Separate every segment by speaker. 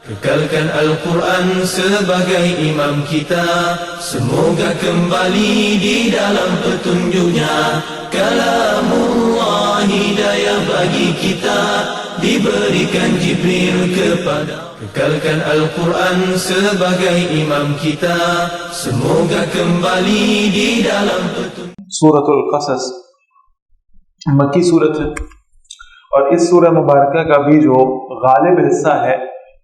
Speaker 1: Kekalkan Al-Quran sebagai imam kita, semoga kembali di dalam petunjuknya. Kalamullah hidayah bagi kita, diberikan Jibril kepada. Kekalkan Al-Quran sebagai imam kita, semoga kembali di dalam petunjuk.
Speaker 2: سورۃ القصص مکی صورت ہے، اور اس سورہ مبارکہ کا بھی جو غالب حصہ ہے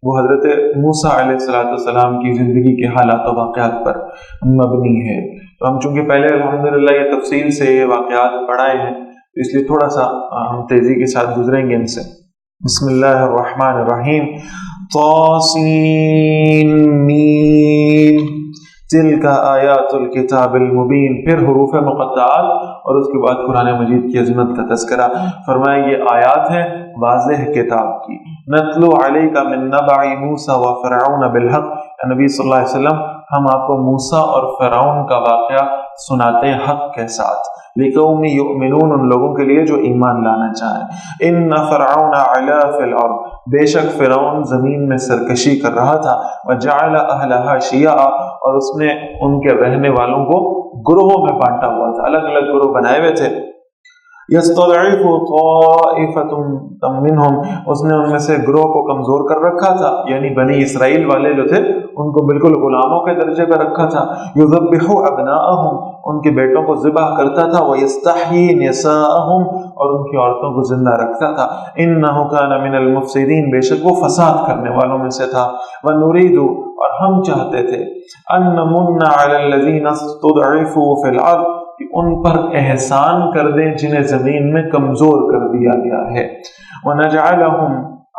Speaker 2: وہ حضرت موسیٰ علیہ السلام کی زندگی کے حالات و واقعات پر مبنی ہے۔ تو ہم چونکہ پہلے الحمدللہ یہ تفصیل سے یہ واقعات پڑھائے ہیں، اس لیے تھوڑا سا ہم تیزی کے ساتھ گزریں گے ان سے۔ بسم اللہ الرحمن الرحیم۔ طاسین میم تلک آیات الکتاب المبین، پھر حروف مقطعات اور اس کے بعد قرآن مجید کی عظمت کا تذکرہ۔ فرمایا یہ آیات ہیں واضح کتاب کی۔ نتلو علیک من نبع موسیٰ و فرعون بالحق، نبی صلی اللہ علیہ وسلم ہم آپ کو موسیٰ اور فرعون کا واقعہ سناتے ہیں حق کے ساتھ۔ لقوم یؤمنون، ان لوگوں کے لیے جو ایمان لانا چاہیں۔ ان فرعون علا فی الارض، بے شک فرعون زمین میں سرکشی کر رہا تھا۔ وجعل اہلہا شیعا، اور اس نے ان کے رہنے والوں کو گروہوں میں بانٹا ہوا تھا، الگ الگ گروہ بنائے ہوئے تھے۔ یستضعف طائفۃ منہم، اس نے ان میں سے گروہ کو کمزور کر رکھا تھا، یعنی بنی اسرائیل والے جو تھے ان کو بالکل غلاموں کے درجے پر رکھا تھا۔ یذبح ابناءہم، ان کے بیٹوں کو ذبح کرتا تھا۔ ویستحیی نساءہم، اور ان کی عورتوں کو زندہ رکھتا تھا۔ انہ کان من المفسدین، بے شک وہ فساد کرنے والوں میں سے تھا۔ ونرید، اور ہم چاہتے تھے، ان نمن علی الذین استضعفوا فی الارض، کہ ان پر احسان کر دیں جنہیں زمین میں کمزور کر دیا گیا ہے۔ وَنَجْعَلَهُمْ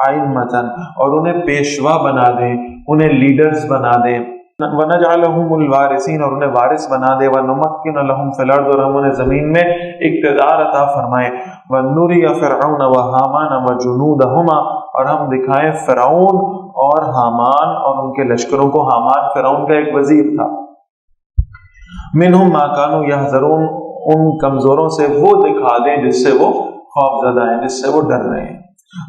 Speaker 2: أَئِمَّةً، اور انہیں پیشوا بنا دیں، انہیں لیڈرز بنا دیں۔ وَنَجْعَلَهُمُ الْوَارِثِينَ، اور انہیں وارث بنا دے۔ وَنُمَكِّنَ لَهُمْ فِي الْأَرْضِ، اور ہم انہیں زمین میں اقتدار عطا فرمائے۔ وَنُرِيَ فِرْعَوْنَ وَهَامَانَ وَجُنُودَهُمَا، اور ہم دکھائیں فرعون اور حامان اور ان کے لشکروں کو۔ حامان فرعون کا ایک وزیر تھا۔ منہم ما کانوا یحذرون، ان کمزوروں سے وہ دکھا دیں جس سے وہ خوف زدہ ہیں، جس سے وہ ڈر رہے ہیں۔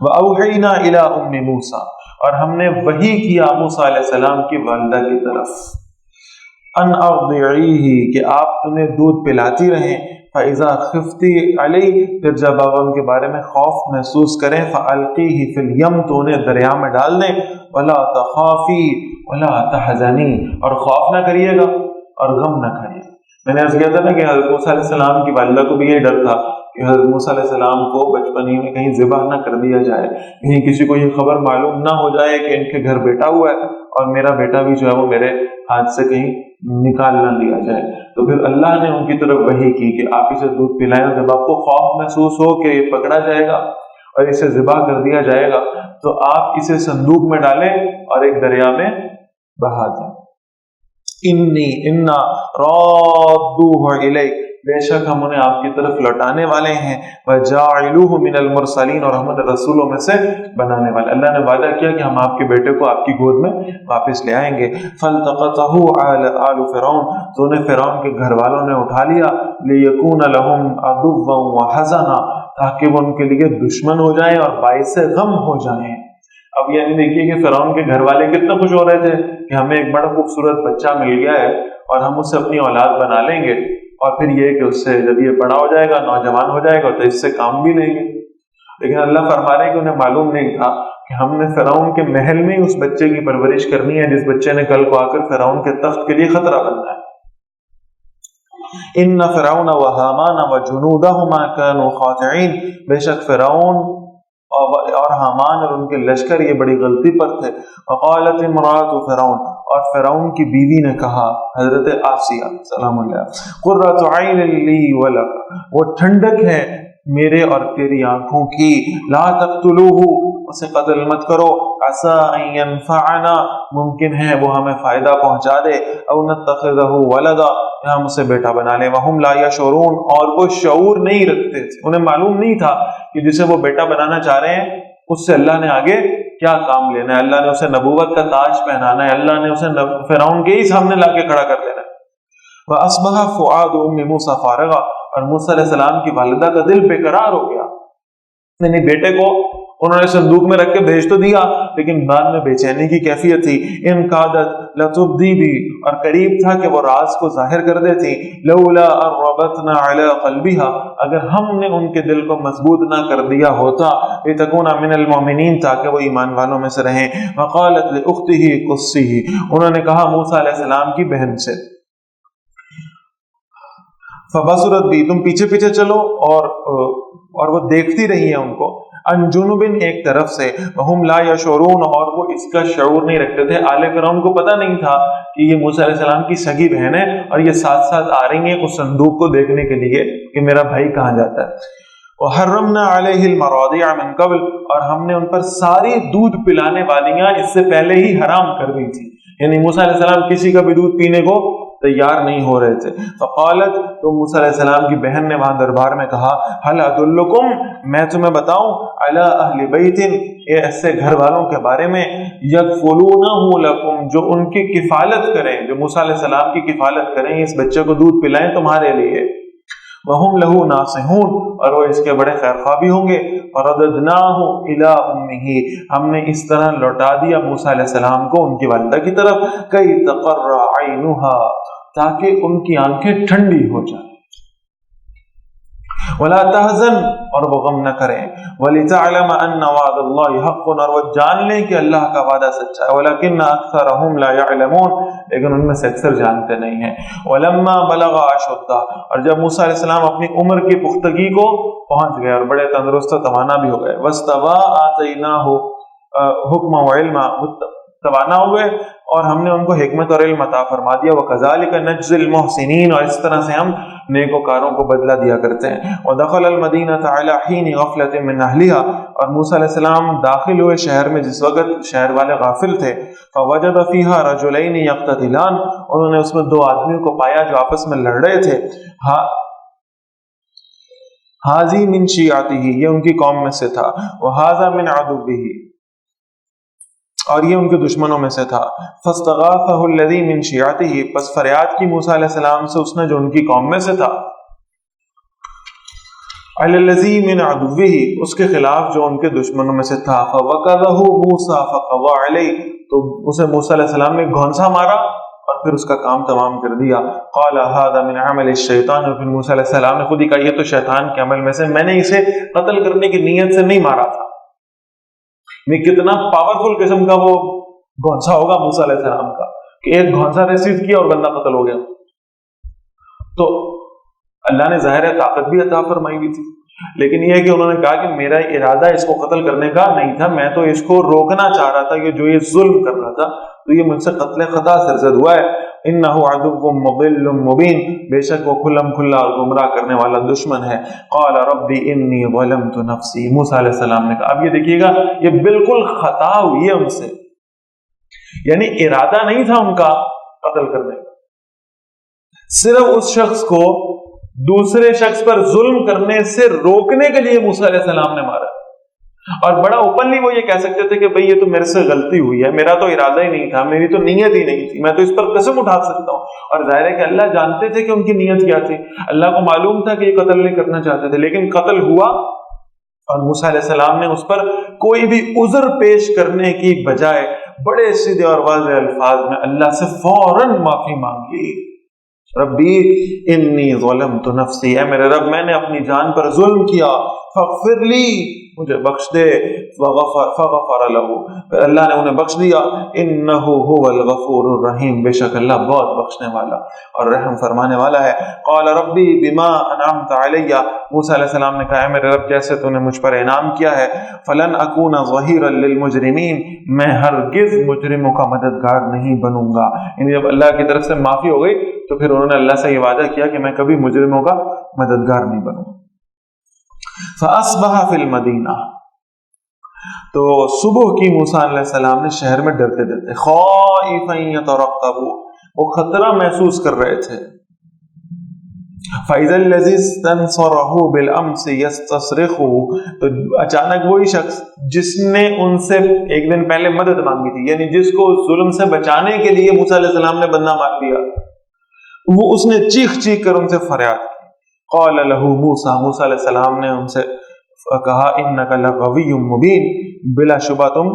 Speaker 2: وَأَوْحَيْنَا إِلَىٰ أُمِّ مُوسَىٰ، اور ہم نے وحی کیا موسیٰ علیہ السلام کی والدہ کی طرف، ان ارضعیہ، کہ آپ انہیں دودھ پلاتی رہیں۔ فَإِذَا خِفْتِ عَلَيْهِ، پھر جب آپ ان کے بارے میں خوف محسوس کریں، فَأَلْقِيهِ فِي الْيَمِّ، تو انہیں دریا میں ڈال دیں۔ وَلَا تَخَافِي وَلَا تَحْزَنِي، اور خوف نہ کریے گا اور غم نہ کھائیے۔ میں نے عرض کیا تھا نا کہ حضرت موسیٰ علیہ السلام کی والدہ کو بھی یہ ڈر تھا کہ حضرت موسیٰ علیہ السلام کو بچپن ہی میں کہیں ذبح نہ کر دیا جائے، کہیں کسی کو یہ خبر معلوم نہ ہو جائے کہ ان کے گھر بیٹا ہوا ہے اور میرا بیٹا بھی جو ہے وہ میرے ہاتھ سے کہیں نکال نہ لیا جائے۔ تو پھر اللہ نے ان کی طرف وحی کی کہ آپ اسے دودھ پلائیں، جب آپ کو خوف محسوس ہو کہ یہ پکڑا جائے گا اور اسے ذبح کر دیا جائے گا تو آپ اسے صندوق میں ڈالیں اور ایک دریا میں بہا دیں۔ انا رادوہ الیک، بے شک ہم انہیں آپ کی طرف لوٹانے والے ہیں۔ وجاعلوہ من المرسلین، اور ہم انہیں رسولوں میں سے بنانے والے۔ اللہ نے وعدہ کیا کہ ہم آپ کے بیٹے کو آپ کی گود میں واپس لے آئیں گے۔ فالتقطہ آل فرعون، تو انہیں فرعون کے گھر والوں نے اٹھا لیا۔ لیکون لہم عدوا وحزنا، تاکہ وہ ان کے لیے دشمن ہو جائیں اور باعث غم ہو جائیں۔ اب یعنی دیکھیے کہ فرعون کے گھر والے کتنا خوش ہو رہے تھے کہ ہمیں ایک بڑا خوبصورت بچہ مل گیا ہے اور ہم اسے اپنی اولاد بنا لیں گے، اور پھر یہ کہ اس سے جب یہ بڑا ہو جائے گا، نوجوان ہو جائے گا، تو اس سے کام بھی لیں گے۔ لیکن اللہ فرما رہے کہ انہیں معلوم نہیں تھا کہ ہم نے فرعون کے محل میں اس بچے کی پرورش کرنی ہے جس بچے نے کل کو آ کر فرعون کے تخت کے لیے خطرہ بننا ہے۔ ان فرعون وہامان وجنودہما كانوا خاطئین، بے شک فرعون اور حامان اور ان کے لشکر یہ بڑی غلطی پر تھے۔ وقالت امرأۃ فرعون، اور فرعون کی بیوی نے کہا، حضرت آسیہ سلام علیہا، قرۃ عین لی ولک، وہ ٹھنڈک ہے میرے اور تیری آنکھوں کی۔ لا تقتلوہ، اسے قتل مت کرو۔ عسى ان ينفعنا، ممکن ہے وہ ہمیں فائدہ پہنچا دے۔ او نتخذہ ولدا، یا ہم اسے بیٹا بنا لیں۔ وہم لا یشعرون، اور وہ شعور نہیں رکھتے تھے، انہیں معلوم نہیں تھا کہ جسے وہ بیٹا بنانا چاہ رہے ہیں اس سے اللہ نے آگے کیا کام لینا ہے۔ اللہ نے اسے نبوت کا تاج پہنانا ہے، اللہ نے اسے فرعون کے ہی سامنے لا کے کھڑا کر دینا ہے۔ وَأَصْبَحَ فُؤَادُ أُمِّ مُوسَىٰ فَارِغًا، اور موسیٰ علیہ السلام کی والدہ کا دل بے قرار ہو گیا، یعنی بیٹے کو انہوں نے صندوق میں رکھ کے بھیج تو دیا لیکن بعد میں بے چینی کی کیفیت تھی. ان قادت لتبدی بھی، اور قریب تھا کہ وہ راز کو ظاہر کر دیتی. لولا ربطنا علی قلبها، اگر ہم نے ان کے دل کو مضبوط نہ کر دیا ہوتا. لتکون من المؤمنین، تاکہ وہ ایمان والوں میں سے رہیں. وقالت لاخته قصیه، انہوں نے کہا موسیٰ علیہ السلام کی بہن سے، فبصرت بھی، تم پیچھے پیچھے چلو، اور وہ دیکھتی رہی ہے ان کو. ان جنوبن، ایک طرف سے، وہم لا یشعرون، اور وہ اس کا شعور نہیں رکھتے تھے. آل فرعون کو پتہ نہیں تھا کہ یہ موسیٰ علیہ السلام کی سگی بہن ہے اور یہ ساتھ ساتھ آ رہی ہیں اس صندوق کو دیکھنے کے لیے کہ میرا بھائی کہاں جاتا ہے. وحرمنا علیہ المراضع من قبل، اور ہم نے ان پر ساری دودھ پلانے والیاں اس سے پہلے ہی حرام کر دی تھی. یعنی موسیٰ علیہ السلام کسی کا بھی دودھ پینے کو تیار نہیں ہو رہے تھے. فقالت، تو موسیٰ علیہ السلام کی بہن نے وہاں دربار میں کہا، هل ادلکم، میں تمہیں بتاؤں، علی اہل بیت، ایسے گھر والوں کے بارے میں، یکفلونہ لکم، جو ان کی کفالت کریں، جو موسیٰ علیہ السلام کی کفالت کریں، اس بچے کو دودھ پلائیں تمہارے لیے. وہم لہو ناصحون، اور وہ اس کے بڑے خیرخواہ بھی ہوں گے. فرددناہ الی امہ، ہم نے اس طرح لوٹا دیا موسیٰ علیہ السلام کو ان کی والدہ کی طرف. کئی تقر عینھا، تاکہ ان کی آنکھیں ٹھنڈی ہو جائیں. ولا تحزن، اور وہ غم نہ کریں. ولتعلم ان وعد اللہ حق، اور وہ جان لیں کہ اللہ کا وعدہ سچا ہے. ولکن اکثرهم لا يعلمون، لیکن ان میں سے اکثر جانتے نہیں ہیں. ولما بلغ اشدہ، اور جب موسیٰ علیہ السلام اپنی عمر کی پختگی کو پہنچ گئے اور بڑے تندرست و توانا بھی ہو گئے. واستوى آتیناہ حکما وعلما، توانا ہوئے اور ہم نے ان کو حکمت اور علم عطا فرما دیا. وکذالک نجزی المحسنین، اور اس طرح سے ہم نیکوکاروں کو بدلہ دیا کرتے ہیں. ودخل المدینہ علی حین غفلۃ من اہلها، اور موسیٰ علیہ السلام داخل ہوئے شہر میں جس وقت شہر والے غافل تھے. فوجد فیہا رجلین یقتتلان، انہوں نے اس میں دو آدمیوں کو پایا جو آپس میں لڑ رہے تھے. حاذی من شیعتہ، یہ ان کی قوم میں سے تھا. وہذا من عدوہ، اور یہ ان کے دشمنوں میں سے تھا. فاستغاثہ الذی من شیعتہ، پس فریاد کی موسیٰ علیہ السلام سے اس نے جو ان کی قوم میں سے تھا. علی الذی من عدوہ، اس کے خلاف جو ان کے دشمنوں میں سے تھا. فوقظہ موسیٰ فقضى علیہ، تو اسے موسیٰ علیہ السلام نے گھونسا مارا اور پھر اس کا کام تمام کر دیا. قال هذا من عمل الشیطان، اور پھر موسیٰ علیہ السلام نے خود ہی کہا یہ تو شیطان کے عمل میں سے، میں نے اسے قتل کرنے کی نیت سے نہیں مارا تھا. کتنا پاورفل قسم کا وہ گھونسا ہوگا موسیٰ علیہ السلام کا کہ ایک گھونسا ریسیو کیا اور بندہ قتل ہو گیا. تو اللہ نے ظاہر طاقت بھی عطا فرمائی ہوئی تھی، لیکن یہ ہے کہ انہوں نے کہا کہ میرا ارادہ اس کو قتل کرنے کا نہیں تھا، میں تو اس کو روکنا چاہ رہا تھا کہ جو یہ ظلم کر رہا تھا تو یہ مجھ سے قتل خطا سرزد ہوا ہے. انہ عدو مضل مبین، بے شک وہ کھلم کھلا اور گمراہ کرنے والا دشمن ہے. قال ربی انی ظلمت نفسی، موسیٰ علیہ السلام نے کہا. اب یہ دیکھیے گا یہ بالکل خطا ہوئی ہے ان سے، یعنی ارادہ نہیں تھا ان کا قتل کرنے کا، صرف اس شخص کو دوسرے شخص پر ظلم کرنے سے روکنے کے لیے موسیٰ علیہ السلام نے مارا. اور بڑا اوپنلی وہ یہ کہہ سکتے تھے کہ بھئی یہ تو میرے سے غلطی ہوئی ہے، میرا تو ارادہ ہی نہیں تھا، میری تو نیت ہی نہیں تھی، میں تو اس پر قسم اٹھا سکتا ہوں. اور ظاہر ہے کہ اللہ جانتے تھے کہ ان کی نیت کیا تھی، اللہ کو معلوم تھا کہ یہ قتل نہیں کرنا چاہتے تھے، لیکن قتل ہوا. اور موسیٰ علیہ السلام نے اس پر کوئی بھی عذر پیش کرنے کی بجائے بڑے سیدھے اور واضح الفاظ میں اللہ سے فوراً معافی مانگ لی. ربی انی ظلمت نفسی، اے میرے رب میں نے اپنی جان پر ظلم کیا، فاغفر لی، مجھے بخش دے. فغفر له، اللہ نے انہیں بخش دیا. انہ هو الغفور الرحیم، بے شک اللہ بہت بخشنے والا اور رحم فرمانے والا ہے. قال ربی بما انعمت علی، موسیٰ علیہ السلام نے کہا ہے میرے رب جیسے تو نے مجھ پر انعام کیا ہے. فلن اکون ظہیرا للمجرمین، میں ہرگز مجرموں کا مددگار نہیں بنوں گا. یعنی جب اللہ کی طرف سے معافی ہو گئی تو پھر انہوں نے اللہ سے یہ وعدہ کیا کہ میں کبھی مجرموں کا مددگار نہیں بنوں. فاصبح فی المدینہ، تو صبح کی موسیٰ علیہ السلام نے شہر میں ڈرتے ڈرتے، خائفا یترقب، وہ خطرہ محسوس کر رہے تھے. فاذا الذی استنصره بالامس یستصرخه، تو اچانک وہی شخص جس نے ان سے ایک دن پہلے مدد مانگی تھی، یعنی جس کو ظلم سے بچانے کے لیے موسیٰ علیہ السلام نے بندہ مار دیا، وہ اس نے چیخ چیخ کر ان سے فریاد کی. قال له موسیٰ، موسیٰ علیہ السلام نے ان سے کہا انک لغوی مبین، بلا شبہ تم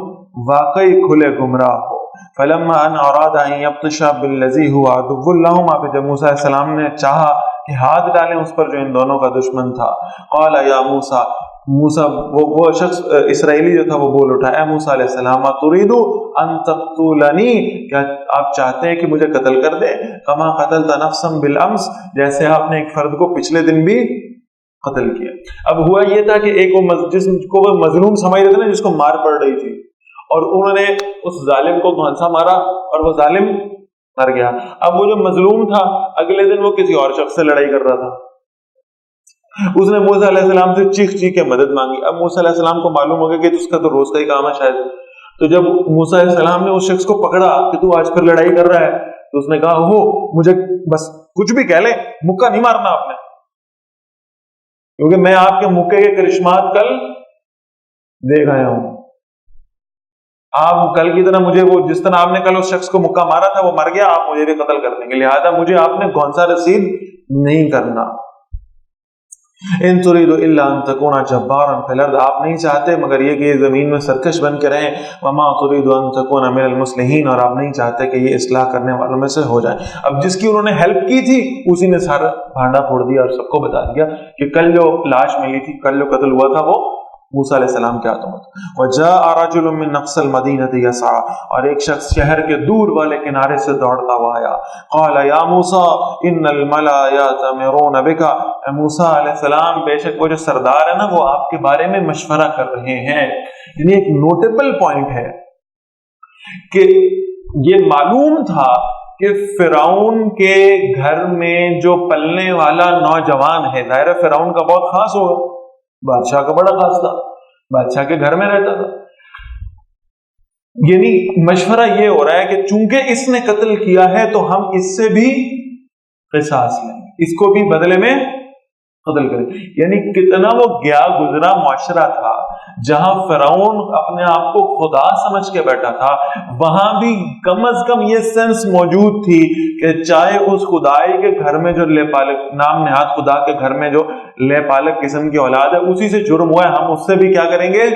Speaker 2: واقعی کھلے گمراہ ہو. فلما ان اراد ان یبطش بالذی هو عدو لهما، پھر جب موسیٰ علیہ السلام نے چاہا کہ ہاتھ ڈالیں اس پر جو ان دونوں کا دشمن تھا، قال یا موسیٰ، موسیٰ وہ شخص اسرائیلی جو تھا وہ بول اٹھا، اے موسیٰ علیہ السلام تريد ان تقتلنی، کیا آپ چاہتے ہیں کہ مجھے قتل کر دیں؟ کما قتلت نفسا بالامس، جیسے آپ نے ایک فرد کو پچھلے دن بھی قتل کیا. اب ہوا یہ تھا کہ ایک وہ جس کو وہ مظلوم سمجھ رہے تھے نا، جس کو مار پڑ رہی تھی، اور انہوں نے اس ظالم کو دھونسا مارا اور وہ ظالم مر گیا. اب وہ جو مظلوم تھا اگلے دن وہ کسی اور شخص سے لڑائی کر رہا تھا، اس نے موسیٰ علیہ السلام سے چیخ کے مدد مانگی. اب موسیٰ علیہ السلام کو معلوم ہو گیا کہ اس کا تو روز کا ہی کام ہے شاید. تو جب موسیٰ علیہ السلام نے اس شخص کو پکڑا کہ تو آج پھر لڑائی کر رہا ہے، تو اس نے کہا ہو مجھے بس کچھ بھی کہہ لے، مکہ نہیں مارنا آپ نے، کیونکہ میں آپ کے مکے کے کرشمات کل دیکھ آیا ہوں. آپ کل کی طرح مجھے وہ جس طرح آپ نے کل اس شخص کو مکہ مارا تھا وہ مر گیا، آپ مجھے بھی قتل کر دیں گے، لہذا مجھے آپ نے گھونسا رسید نہیں کرنا. ان تريد الا ان تكون جبارا في الارض، آپ نہیں چاہتے مگر یہ کہ یہ زمین میں سرکش بن کے رہیں. وما تريد ان تكون من المصلحين، اور آپ نہیں چاہتے کہ یہ اصلاح کرنے والوں میں سے ہو جائیں. اب جس کی انہوں نے ہیلپ کی تھی اسی نے سارا بھانڈا پھوڑ دیا اور سب کو بتا دیا کہ کل جو لاش ملی تھی، کل جو قتل ہوا تھا وہ موسیٰ علیہ السلام کے ہاتھوں میں. وجاء رجل من اقصى المدینة يسعى، اور ایک شخص شہر کے دور والے کنارے سے دوڑتا ہوا آیا. قال یا موسیٰ ان الملأ یأتمرون بک، اے موسیٰ علیہ السلام بے شک وہ جو سردار ہے نا وہ آپ کے بارے میں مشورہ کر رہے ہیں. یعنی ایک نوٹیبل پوائنٹ ہے کہ یہ معلوم تھا کہ فرعون کے گھر میں جو پلنے والا نوجوان ہے، ظاہر فرعون کا بہت خاص ہوگا، بادشاہ کا بڑا خاص تھا، بادشاہ کے گھر میں رہتا تھا. یعنی مشورہ یہ ہو رہا ہے کہ چونکہ اس نے قتل کیا ہے تو ہم اس سے بھی قصاص لیں، اس کو بھی بدلے میں قتل کریں. یعنی کتنا وہ گیا گزرا معاشرہ تھا جہاں فرعون اپنے آپ کو خدا سمجھ کے بیٹھا تھا، وہاں بھی کم از کم یہ سینس موجود تھی کہ چاہے اس خدائی کے گھر میں جو لے پالک نام نہاد خدا کے گھر میں جو لے پالک قسم کی اولاد ہے اسی سے جرم ہوا ہے، ہم اس سے بھی کیا کریں گے؟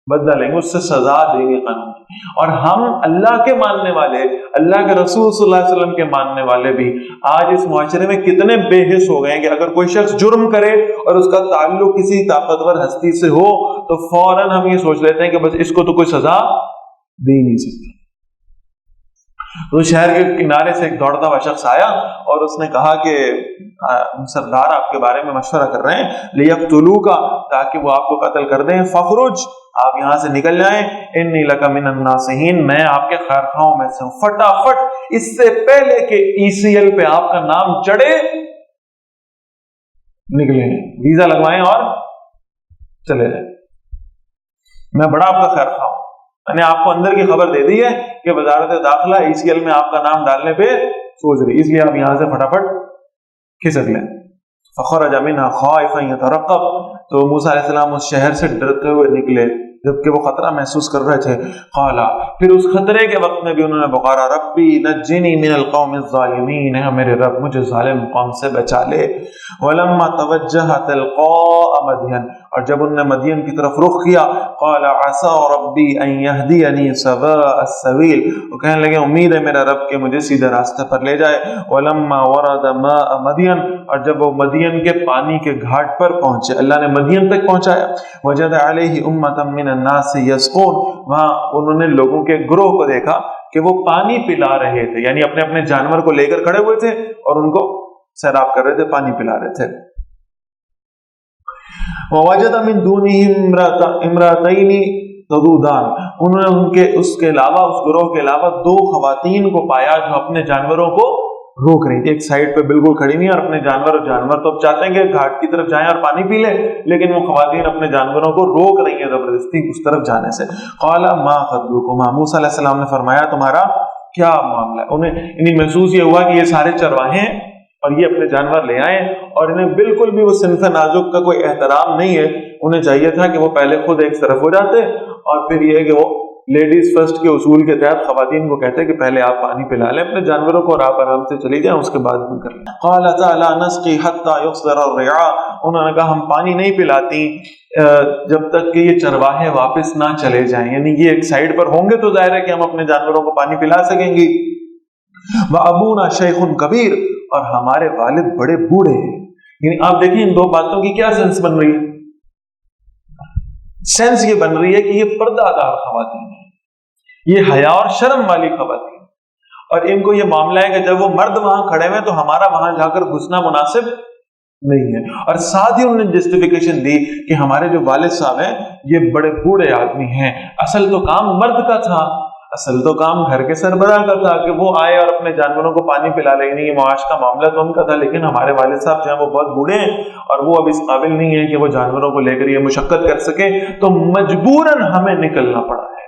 Speaker 2: بدلہ لیں گے، اس سے سزا دیں گے قانون. اور ہم اللہ کے ماننے والے، اللہ کے رسول صلی اللہ علیہ وسلم کے ماننے والے بھی آج اس معاشرے میں کتنے بے حس ہو گئے ہیں کہ اگر کوئی شخص جرم کرے اور اس کا تعلق کسی طاقتور ہستی سے ہو تو فوراً ہم یہ سوچ لیتے ہیں کہ بس اس کو تو کوئی سزا دے نہیں سکتی. تو شہر کے کنارے سے ایک دوڑتا ہوا شخص آیا اور اس نے کہا کہ سردار آپ کے بارے میں مشورہ کر رہے ہیں، لیقتلوک، تاکہ وہ آپ کو قتل کر دیں. فخرج، آپ یہاں سے نکل جائیں. انی لک من الناصحین، میں آپ کے خیر خواہوں میں سے ہوں. فٹافٹ اس سے پہلے کہ ECL پہ آپ کا نام چڑھے نکلیں، ویزا لگوائیں اور چلے جائیں. میں بڑا آپ کا خیر خواہ ہوں. میں نے آپ کو اندر کی خبر دے دی ہے کہ وزارت داخلہ ECL میں آپ کا نام ڈالنے پہ سوچ رہی، اس لیے آپ یہاں سے فٹافٹ کھسک لیں. فخرج منها خائفا يترقب، تو موسیٰ علیہ السلام اس شہر سے ڈرتے ہوئے نکلے جبکہ وہ خطرہ محسوس کر رہے تھے. قالا، پھر اس خطرے کے وقت میں بھی انہوں نے پکارا، ربی نجنی من القوم الظالمین، ہے میرے رب مجھے ظالم قوم سے بچا لے. ولما توجہ تلقاء مدین، اور جب انہوں نے مدین کی طرف رخ کیا، قال عسى ربی ان یہدینی سواء السبیل، وہ کہنے لگے امید ہے میرا رب کہ مجھے سیدھے راستے پر لے جائے. ولما ورد ماء مدین، اور جب وہ مدین کے پانی کے گھاٹ پر پہنچے، اللہ نے مدین تک پہنچایا. وجد علیہ امۃ من الناس یسقون، وہاں انہوں نے لوگوں کے گروہ کو دیکھا کہ وہ پانی پلا رہے تھے، یعنی اپنے اپنے جانور کو لے کر کھڑے ہوئے تھے اور ان کو سیراب کر رہے تھے، پانی پلا رہے تھے. ووجد من دونهم امرأتین تذودان، انہوں نے ان کے اس کے علاوہ، اس گروہ کے علاوہ دو خواتین کو پایا جو اپنے جانوروں کو روک رہی تھی. ایک سائڈ پہ بالکل کھڑی نہیں، اور اپنے جانور تو اب چاہتے ہیں کہ گھاٹ کی طرف جائیں اور پانی پی لیں، لیکن وہ خواتین اپنے جانوروں کو روک رہی ہیں زبردستی اس طرف جانے سے. قال ما خطبكما، موسیٰ علیہ السلام نے فرمایا تمہارا کیا معاملہ ہے؟ انہیں محسوس یہ ہوا کہ یہ سارے چرواہے ہیں اور یہ اپنے جانور لے آئے، اور انہیں بالکل بھی وہ صنف نازک کا کوئی احترام نہیں ہے. انہیں چاہیے تھا کہ وہ پہلے خود ایک طرف ہو جاتے اور پھر یہ کہ وہ لیڈیز فرسٹ کے اصول کے تحت خواتین کو کہتے ہیں کہ پہلے آپ پانی پلا لیں اپنے جانوروں کو اور آپ آرام سے چلی جائیں، اس کے بعد ہم کر لیں۔ قال تعالی نسقی حتی یصدر الرعاء، انہوں نے کہا ہم پانی نہیں پلاتی جب تک کہ یہ چرواہے واپس نہ چلے جائیں، یعنی یہ ایک سائیڈ پر ہوں گے تو ظاہر ہے کہ ہم اپنے جانوروں کو پانی پلا سکیں گی۔ وابونا شیخ کبیر، اور ہمارے والد بڑے بوڑھے ہیں۔ یعنی آپ دیکھیں ان دو باتوں کی کیا سینس بن رہی ہے؟ سینس یہ بن رہی ہے کہ یہ پردہ دار خواتین ہیں، یہ حیا اور شرم والی خواتین، اور ان کو یہ معاملہ ہے کہ جب وہ مرد وہاں کھڑے ہوئے تو ہمارا وہاں جا کر گھسنا مناسب نہیں ہے۔ اور ساتھ ہی انہوں نے جسٹیفیکیشن دی کہ ہمارے جو والد صاحب ہیں یہ بڑے بوڑھے آدمی ہیں، اصل تو کام مرد کا تھا، اصل تو کام گھر کے سربراہ کا تھا کہ وہ آئے اور اپنے جانوروں کو پانی پلا لے، نہیں یہ معاش کا معاملہ تو ان کا تھا، لیکن ہمارے والد صاحب جو ہیں وہ بہت بوڑھے ہیں اور وہ اب اس قابل نہیں ہے کہ وہ جانوروں کو لے کر یہ مشقت کر سکے، تو مجبوراً ہمیں نکلنا پڑا ہے۔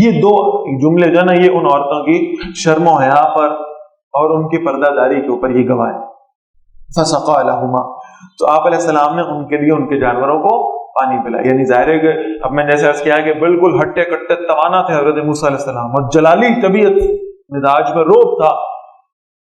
Speaker 2: یہ دو جملے جو ہے نا یہ ان عورتوں کی شرم و حیا پر اور ان کی پردہ داری کے اوپر یہ گواہ ہے۔ فسقا لهما، تو آپ علیہ السلام نے ان کے لیے ان کے جانوروں کو پانی پلا، یعنی ظاہر ہے کہ اب میں جیسے عرض کیا کہ بالکل ہٹے کٹے توانا تھے حضرت موسیٰ علیہ السلام، اور جلالی طبیعت، مزاج میں روب تھا،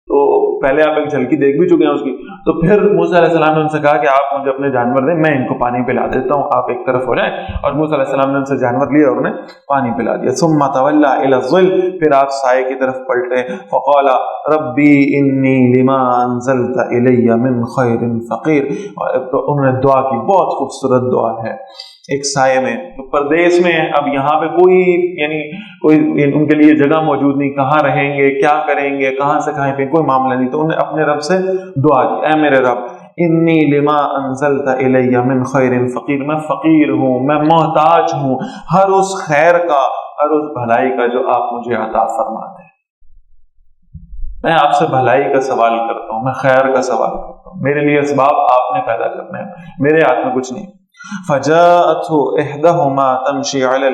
Speaker 2: تو پہلے آپ ایک جھلکی دیکھ بھی چکے ہیں اس کی۔ تو پھر موسیٰ علیہ السلام نے ان سے کہا کہ آپ مجھے اپنے جانور دیں، میں ان کو پانی پلا دیتا ہوں، آپ ایک طرف ہو جائیں، اور موسیٰ علیہ السلام نے ان سے جانور لیا اور انہیں پانی پلا دیا۔ ثم تولى الى الظل، پھر آپ سائے کی طرف پلٹے، فقال ربی انی لما انزلت الی من خیر فقیر، تو انہوں نے دعا کی، بہت خوبصورت دعا ہے، ایک سائے میں، پردیس میں، اب یہاں پہ کوئی ان کے لیے جگہ موجود نہیں، کہاں رہیں گے، کیا کریں گے، کہاں سے کھائیں پہ، کوئی معاملہ نہیں، تو انہوں نے اپنے رب سے دعا کی، اے میرے رب انی لما انزلت الی من خیر فقیر، میں فقیر ہوں، میں محتاج ہوں ہر اس خیر کا، ہر اس بھلائی کا جو آپ مجھے عطا فرما دیں۔ میں آپ سے بھلائی کا سوال کرتا ہوں، میں خیر کا سوال کرتا ہوں، میرے لیے اسباب آپ نے پیدا کرنے ہیں، میرے ہاتھ میں کچھ نہیں۔ فجاءته احدهما تمشي على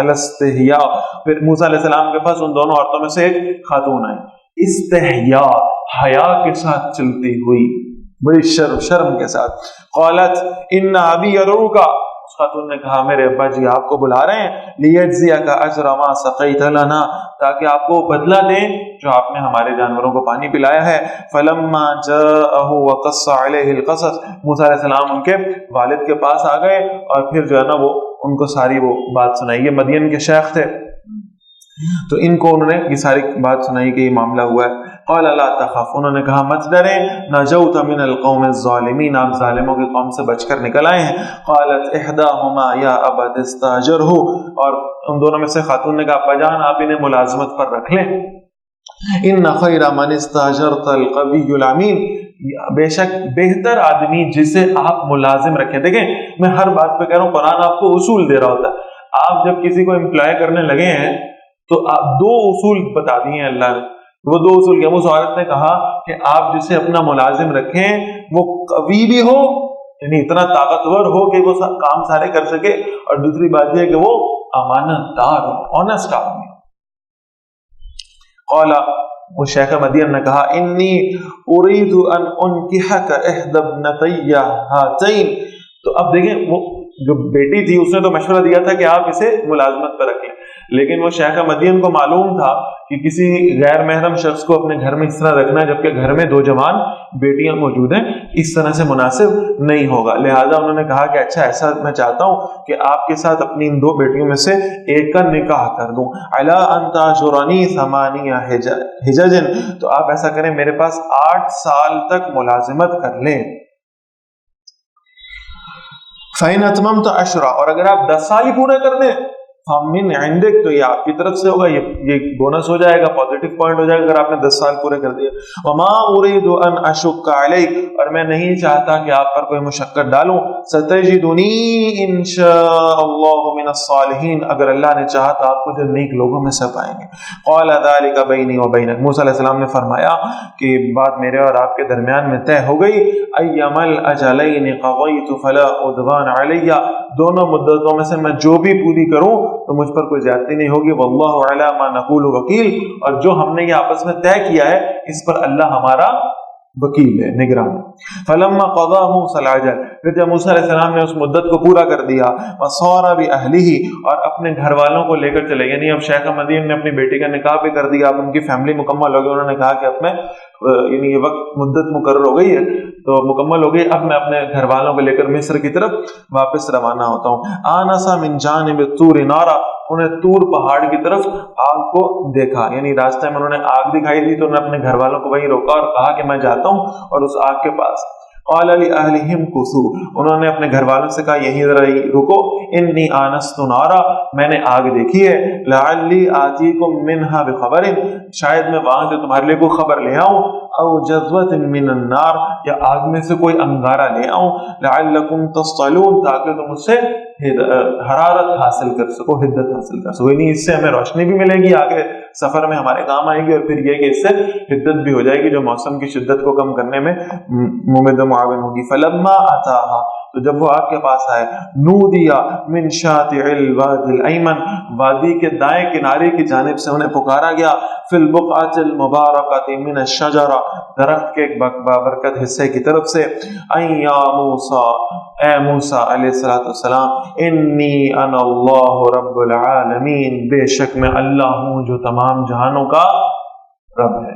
Speaker 2: الاستحياء، پھر موسیٰ علیہ السلام کے پاس ان دونوں عورتوں میں سے ایک خاتون آئی، استحیاء، حیا کے ساتھ چلتی ہوئی، بڑی شرم کے ساتھ۔ قالت ان ابی یدعوک، اس خاتون نے کہا میرے ابا جی آپ کو بلا رہے ہیں، لیجزیک اجر ما سقیت لنا، تاکہ آپ کو بدلہ دیں جو آپ نے ہمارے جانوروں کو پانی پلایا ہے۔ فلما جاءه وقص عليه القصص، موسیٰ علیہ السلام ان کے والد کے پاس آ گئے اور پھر جو ہے نا وہ ان کو ساری وہ بات سنائی، یہ مدین کے شیخ تھے تو ان کو انہوں نے یہ ساری بات سنائی کہ یہ معاملہ ہوا ہے۔ قال لا تخف، انہوں نے کہا مت ڈریں، نجوت من القوم الظالمین، آپ ظالموں کی قوم سے بچ کر نکل آئے ہیں۔ قالت احداهما یا ابت استاجره، اور ان دونوں میں سے خاتون نے کہا ابا جان آپ انہیں ملازمت پر رکھ لیں۔ ان خیر من استاجرت القوی الامین، بے شک بہتر آدمی جسے آپ ملازم رکھیں۔ دیکھیں میں ہر بات پہ کہہ رہا ہوں، قرآن آپ کو اصول دے رہا ہوتا ہے، آپ جب کسی کو امپلائی کرنے لگے ہیں تو آپ دو اصول بتا دیے ہیں اللہ نے، وہ دو اصول کیا؟ اس عورت نے کہا کہ آپ جسے اپنا ملازم رکھیں وہ قوی بھی ہو، یعنی اتنا طاقتور ہو کہ وہ کام سارے کر سکے، اور دوسری بات یہ کہ وہ امانت دار ہو، آنےسٹ آدمی۔ قال، وہ شیخ مدین نے کہا انی اريد ان انکحک احدی ابنتی ہاتین، تو اب دیکھیں وہ جو بیٹی تھی اس نے تو مشورہ دیا تھا کہ آپ اسے ملازمت پر رکھیں، لیکن وہ شیخ مدین کو معلوم تھا کہ کسی غیر محرم شخص کو اپنے گھر میں اس طرح رکھنا ہے جبکہ گھر میں دو جوان بیٹیاں موجود ہیں، اس طرح سے مناسب نہیں ہوگا، لہذا انہوں نے کہا کہ اچھا ایسا میں چاہتا ہوں کہ آپ کے ساتھ اپنی ان دو بیٹیوں میں سے ایک کا نکاح کر دوں، علی ان تاجرنی ثمانیہ حجج، تو آپ ایسا کریں میرے پاس 8 سال تک ملازمت کر لیں، فَإِنْ أَتْمَمْتَ 10، اور اگر آپ 10 سال ہی پورے کر دیں فَمِنْ عِنْدِكَ، تو یہ آپ کی طرف سے ہوگا، یہ بونس ہو جائے گا، پازیٹیو پوائنٹ ہو جائے گا اگر آپ نے 10 سال پورے کر دیا۔ وَمَا أُرِيدُ أَنْ أَشُقَّ عَلَيْكَ، اور میں نہیں چاہتا کہ آپ پر کوئی مشقت ڈالوں، سَتَجِدُنِي إِنْ شَاءَ اللَّهُ مِنَ الصَّالِحِينَ، اگر اللہ نے چاہا تو آپ مجھے نیک لوگوں میں سے پائیں گے۔ قَالَ ذَلِكَ بَيْنِي وَبَيْنَكَ، موسیٰ علیہ السلام نے فرمایا کہ بات میرے اور آپ کے درمیان میں طے ہو گئی، أَيَّمَا الْأَجَلَيْنِ قَضَيْتُ فَلَا عُدْوَانَ عَلَيَّ، دونوں مدتوں میں سے میں جو بھی پوری کروں تو مجھ پر کوئی زیادتی نہیں ہوگی، واللہ علی ما نقول وکیل، اور جو ہم نے یہ آپس میں طے کیا ہے اس پر اللہ ہمارا وکیل ہے، نگراں۔ فلما قضا موسیٰ العجل، پھر جب موسیٰ علیہ السلام نے اس مدت کو پورا کر دیا وَصَارَ بِأَهْلِهِ اور اپنے گھر والوں کو لے کر چلے، یعنی اب شیخ مدین نے اپنی بیٹی کا نکاح بھی کر دیا، اب ان کی فیملی مکمل ہو گئی، انہوں نے کہا کہ اب میں یعنی یہ وقت مدت مقرر ہو گئی ہے تو مکمل ہو گئی، اب میں اپنے گھر والوں کو لے کر مصر کی طرف واپس روانہ ہوتا ہوں۔ آنَسَ مِن جَانِبِ الطُّورِ نَارًا، انہیں طور پہاڑ کی طرف آگ کو دیکھا، یعنی راستے میں انہوں نے آگ دکھائی دی تو انہوں نے اپنے گھر والوں کو وہیں روکا اور کہا کہ میں جاتا ہوں اور اس آگ کے پاس۔ قال لأهلهم كثوا، انہوں نے اپنے گھر والوں سے کہا یہیں ذرا رکو، انی آنست نارا، میں نے آگ دیکھی ہے، لعلی آتیکم منها بخبر، شاید میں وہاں سے تمہارے لیے کوئی خبر لے آؤں، او جذوۃ من النار، یا آگ میں سے کوئی انگارہ لے آؤں، لعلکم تصطلون، تاکہ تم اس سے حرارت حاصل کر سکو، حدت حاصل کر سکو، یعنی اس سے ہمیں روشنی بھی ملے گی، آگے سفر میں ہمارے کام آئے گی، اور پھر یہ کہ اس سے حدت بھی ہو جائے گی جو موسم کی شدت کو کم کرنے میں ممد و معاون ہوگی۔ فلما اتاہا، تو جب وہ آگ کے پاس آئے، نودیا من شاطئ الوادی الایمن، وادی کے دائیں کنارے کی جانب سے انہیں پکارا گیا، فی البقعۃ المبارکۃ من الشجرہ، درخت کے ایک بابرکت حصے کی طرف سے، اے یا موسیٰ، اے موسیٰ علیہ السلام، انی انا اللہ رب العالمین، بے شک میں اللہ ہوں جو تمام جہانوں کا رب ہے۔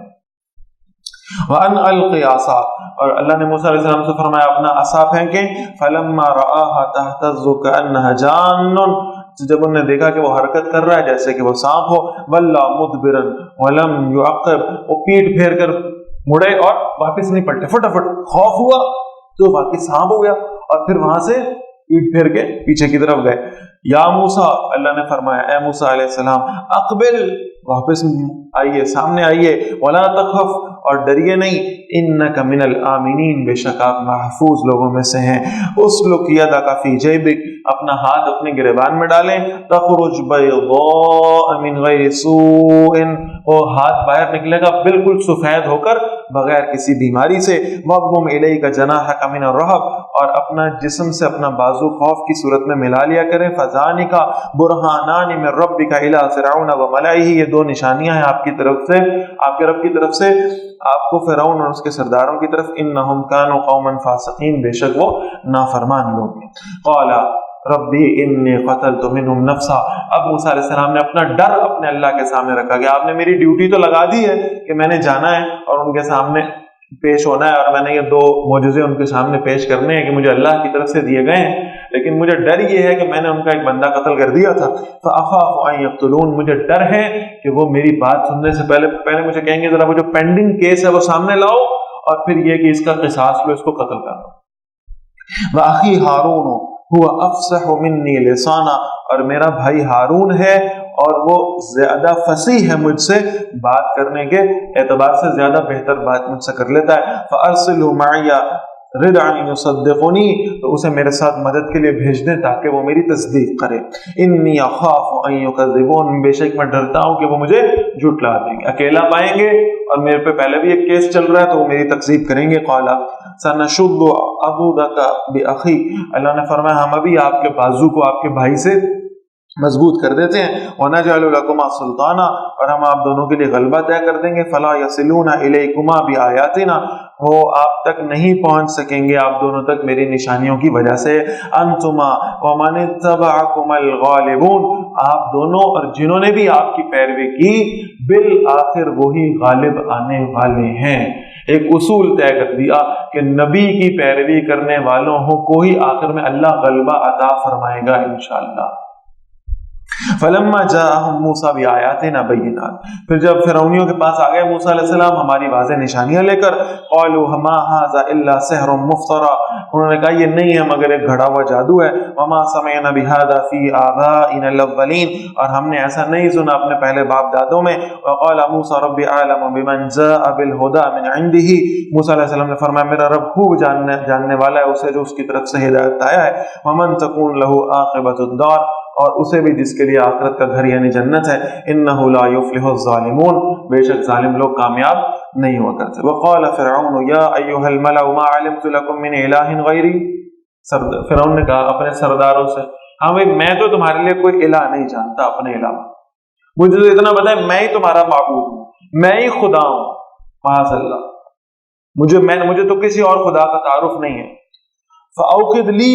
Speaker 2: وَأَنْ أَلْقِ عَصَاكَ، اور اللہ نے موسیٰ علیہ السلام سے فرمایا اپنا عصا پھینکیں، فَلَمَّا رَآهَا تَهْتَزُّ كَأَنَّهَا جَانٌّ، جب انہوں نے دیکھا کہ وہ حرکت کر رہا ہے جیسے کہ وہ سانپ ہو، وَلَّا مُدْبِرًا وَلَمْ يُعَقِّبْ، وہ پیٹ پھیر کر مڑے اور واپس نہیں پلٹے، فٹافٹ خوف ہوا تو واقعی سانپ ہو گیا، اور پھر وہاں سے پیٹ پھیر کے پیچھے کی طرف گئے۔ یا موسیٰ، اللہ نے فرمایا اے موسیٰ علیہ السلام، اقبل، واپس آئیے، سامنے آئیے، ولا تخف، اور ڈریے نہیں، انک من الآمنین، بے شک آپ محفوظ لوگوں میں سے ہیں۔ اسلک یدک فی جیبک، اپنا ہاتھ اپنے گریبان میں ڈالیں، تخرج بیضاء من غیر سوء، وہ ہاتھ باہر نکلے گا بالکل سفید ہو کر بغیر کسی بیماری سے، وَضْمُمْ إِلَيْكَ جَنَاحَكَ مِنَ الرَّهْبِ، اور اپنا جسم سے اپنا بازو خوف کی صورت میں ملا لیا کریں، فَذَانِكَ بُرْهَانَانِ مِن رَبِّكَ إِلَىٰ فِرْعَوْنَ وَمَلَئِهِ، یہ دو نشانیاں ہیں آپ کی طرف سے، آپ کے رب کی طرف سے آپ کو فرعون اور اس کے سرداروں کی طرف، انہم کانوا قوما فاسقین، بے شک وہ نافرمان لوگ ہیں۔ قال ربی انی قتلت منہم نفسا، اب موسیٰ علیہ السلام نے اپنا ڈر اپنے اللہ کے سامنے رکھا کہ آپ نے میری ڈیوٹی تو لگا دی ہے کہ میں نے جانا ہے اور ان کے سامنے پیش ہونا ہے، اور میں نے یہ دو معجزے ان کے سامنے پیش کرنے ہیں کہ مجھے اللہ کی طرف سے دیے گئے ہیں، لیکن مجھے ڈر یہ ہے کہ میں نے ان کا ایک بندہ قتل کر دیا تھا، فَأَخَافُ أَن يَقْتُلُونِ، مجھے ڈر ہے کہ وہ میری بات سننے سے پہلے مجھے کہیں گے ذرا وہ جو پینڈنگ کیس ہے وہ سامنے لاؤ، اور پھر یہ کہ اس کا قصاص لو، اس کو قتل کر دو۔ وَأَخِي هَارُونُ هُوَ أَفْصَحُ مِنِّي لِسَانًا، اور میرا بھائی ہارون ہے اور وہ زیادہ فصیح ہے مجھ سے، بات کرنے کے اعتبار سے زیادہ بہتر بات مجھ سے کر لیتا ہے، فَأَرْسِلْهُ مَعِيَ رِدْعًا يُصَدِّقُنِي، تو اسے میرے ساتھ مدد کے لیے بھیج دیں تاکہ وہ میری تصدیق کرے، انی اخاف ان یکذبون، بے شک میں ڈرتا ہوں کہ وہ مجھے جھٹلا دیں گے، اکیلا پائیں گے اور میرے پہ پہلے بھی ایک کیس چل رہا ہے تو وہ میری تکذیب کریں گے۔ قال سنشد عضدک باخی، اللہ نے فرمایا ہم ابھی آپ کے بازو کو آپ کے بھائی سے مضبوط کر دیتے ہیں، وَنَجْعَلُ لَكُمَا سُلْطَانًا، اور ہم آپ دونوں کے لیے غلبہ طے کر دیں گے، فَلَا يَصِلُونَ إِلَيْكُمَا بِآيَاتِنَا، وہ آپ تک نہیں پہنچ سکیں گے آپ دونوں تک میری نشانیوں کی وجہ سے، أَنْتُمَا وَمَنِ اتَّبَعَكُمَا الْغَالِبُونَ، آپ دونوں اور جنہوں نے بھی آپ کی پیروی کی بالآخر وہی غالب آنے والے ہیں۔ ایک اصول طے کر دیا کہ نبی کی پیروی کرنے والوں کو ہی آخر میں اللہ غلبہ عطا فرمائے گا انشاءاللہ۔ فلما جاءهم موسیٰ بآیاتنا بینات، پھر جب فرعونیوں کے پاس آ گئے موسیٰ علیہ السلام ہماری واضح نشانیاں لے کر، قالوا ما هذا الا سحر مفترى، انہوں نے کہا یہ نہیں ہے مگر ایک گھڑا ہوا جادو ہے، وما سمعنا بهذا في آبائنا الاولین، اور ہم نے ایسا نہیں سنا اپنے پہلے باپ دادوں میں۔ وقال موسیٰ ربی اعلم بمن جاء بالهدى من عنده، موسیٰ علیہ السلام نے فرمایا میرا رب خوب جاننے والا ہے اسے جو اس کی طرف سے ہدایت آیا ہے، ومن تكون له عاقبۃ الدار، اور اسے بھی جس کے لیے آخرت کا گھر یعنی جنت ہے، انہ لا یفلح الظالمون، بے شک ظالم لوگ کامیاب نہیں ہوا کرتے۔ وقال فرعون یا ایھا الملأ ما علمت لکم من الہ غیری، فرعون نے کہا اپنے سرداروں سے ہاں بھائی میں تو تمہارے لیے کوئی الہ نہیں جانتا اپنے علاوہ، مجھے تو اتنا پتا ہے میں ہی تمہارا معبود ہوں، میں ہی خدا ہوں، معاذ اللہ، مجھے تو کسی اور خدا کا تعارف نہیں ہے۔ فأوقد لی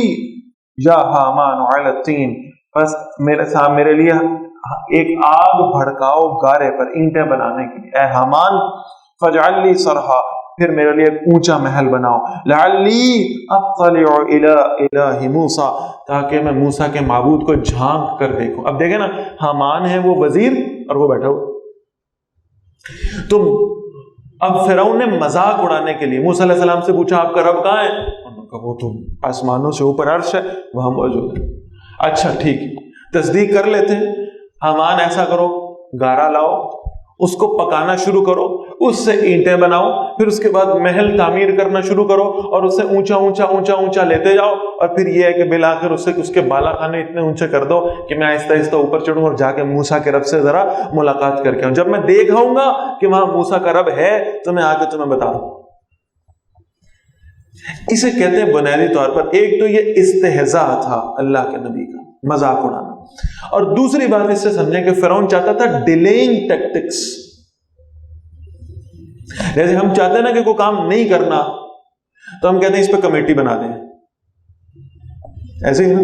Speaker 2: یا حامان علی الطین، بس میرے لیے ایک آگ بھڑکاؤ گارے پر اینٹیں بنانے کے لیے، اے حامان، فاجعل لی صرحا، پھر میرے لیے ایک اونچا محل بناؤ، لعلی اطلع الی الہ موسیٰ، تاکہ میں موسیٰ کے معبود کو جھانک کر دیکھوں۔ اب دیکھیں نا، حامان ہے وہ وزیر اور وہ بیٹھا ہو، تو اب فرعون نے مذاق اڑانے کے لیے موسیٰ علیہ السلام سے پوچھا آپ کا رب کہاں ہے؟ انہوں نے کہا وہ تو آسمانوں سے اوپر عرش ہے، وہاں موجود ہے۔ اچھا ٹھیک ہے، تصدیق کر لیتے ہیں، حامان ایسا کرو، گارا لاؤ، اس کو پکانا شروع کرو، اس سے اینٹیں بناؤ، پھر اس کے بعد محل تعمیر کرنا شروع کرو اور اسے اونچا اونچا اونچا اونچا لیتے جاؤ، اور پھر یہ ہے کہ بالآخر اس کے بالا خانے اتنے اونچے کر دو کہ میں آہستہ آہستہ اوپر چڑھوں اور جا کے موسیٰ کے رب سے ذرا ملاقات کر کے آؤں، جب میں دیکھ آؤں گا کہ وہاں موسیٰ کا رب ہے تو میں آ کے تمہیں بتاؤں۔ اسے کہتے ہیں بنیادی طور پر ایک تو یہ استہزاء تھا اللہ کے نبی کا، مذاق اڑانا، اور دوسری بات اس سے سمجھیں کہ فرعون چاہتا تھا ڈیلیئنگ ٹیکٹکس، جیسے ہم چاہتے ہیں نا کہ کوئی کام نہیں کرنا تو ہم کہتے ہیں اس پہ کمیٹی بنا دیں، ایسے ہی نا،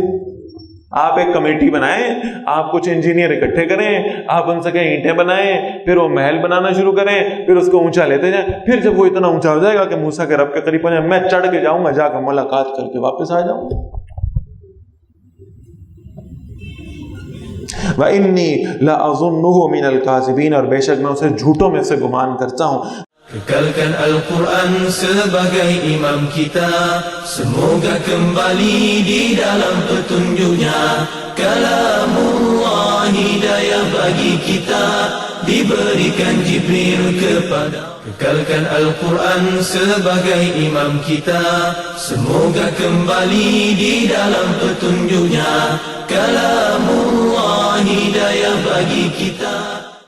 Speaker 2: آپ ایک کمیٹی بنائیں، آپ کچھ انجینئر اکٹھے کریں، آپ ان سے کہیں اینٹیں بنائیں، پھر وہ محل بنانا شروع کریں، پھر اس کو اونچا لیتے جائیں، پھر جب وہ اتنا اونچا ہو جائے گا کہ موسیٰ کے رب کے قریب پہنچے، میں چڑھ کے جاؤں گا، جا کے ملاقات کر کے واپس آ جاؤں گا۔ وَإِنِّي لَأَظُنُّهُ مِنَ الْكَاذِبِينَ، اور بے شک میں اسے جھوٹوں میں سے گمان کرتا ہوں۔
Speaker 1: Kekalkan Al-Quran sebagai imam kita, semoga kembali di dalam petunjuknya. Kalamullah hidayah bagi kita, diberikan Jibril kepada. Kekalkan Al-Quran sebagai imam kita, semoga kembali di dalam petunjuknya. Kalamullah hidayah bagi kita.